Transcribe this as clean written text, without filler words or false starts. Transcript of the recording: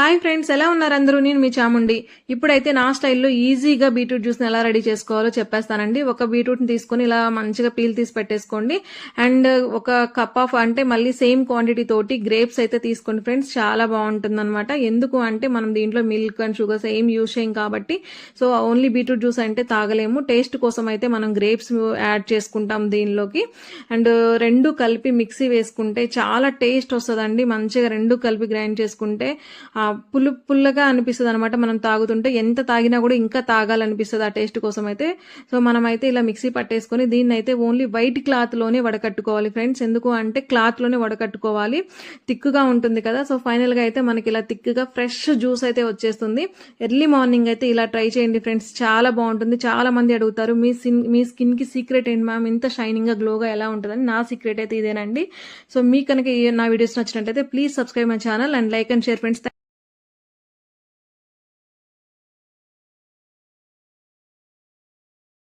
Hi friends, ఎలా ఉన్నారు అందరూ? నేను మీ చాముండి. ఇప్పుడైతే నా స్టైల్లో ఈజీగా బీట్రూట్ జ్యూస్ని ఎలా రెడీ చేసుకోవాలో చెప్పేస్తానండి. ఒక బీట్రూట్ని తీసుకొని ఇలా మంచిగా పీల్ తీసి పెట్టేసుకోండి. అండ్ ఒక కప్ ఆఫ్ అంటే మళ్ళీ సేమ్ క్వాంటిటీ తోటి గ్రేప్స్ అయితే తీసుకోండి ఫ్రెండ్స్. చాలా బాగుంటుంది అనమాట. ఎందుకు అంటే మనం దీంట్లో మిల్క్ అండ్ షుగర్స్ ఏం యూజ్ చేయం కాబట్టి సో ఓన్లీ బీట్రూట్ జ్యూస్ అంటే తాగలేము. టేస్ట్ కోసం అయితే మనం గ్రేప్స్ యాడ్ చేసుకుంటాం దీనిలోకి. అండ్ రెండు కలిపి మిక్సీ వేసుకుంటే చాలా టేస్ట్ వస్తుందండి. మంచిగా రెండు కలిపి గ్రైండ్ చేసుకుంటే పుల్లగా అనిపిస్తుంది అనమాట. మనం తాగుతుంటే ఎంత తాగినా కూడా ఇంకా తాగాలనిపిస్తుంది ఆ టేస్ట్ కోసం అయితే. సో మనమైతే ఇలా మిక్సీ పట్టేసుకొని దీన్ని అయితే ఓన్లీ వైట్ క్లాత్ లోనే వడకట్టుకోవాలి ఫ్రెండ్స్. ఎందుకు అంటే క్లాత్ లోనే వడకట్టుకోవాలి, తిక్కుగా ఉంటుంది కదా. సో ఫైనల్ గా అయితే మనకి ఇలా తిక్కుగా ఫ్రెష్ జ్యూస్ అయితే వచ్చేస్తుంది. ఎర్లీ మార్నింగ్ అయితే ఇలా ట్రై చేయండి ఫ్రెండ్స్, చాలా బాగుంటుంది. చాలా మంది అడుగుతారు మీ స్కిన్ కి సీక్రెట్ ఏంటి మ్యామ్, ఇంత షైనింగ్ గా గ్లోగా ఎలా ఉంటుందని. నా సీక్రెట్ అయితే ఇదేనండి. సో మీకు కనుక నా వీడియోస్ నచ్చినట్లయితే please subscribe my channel and like and share friends.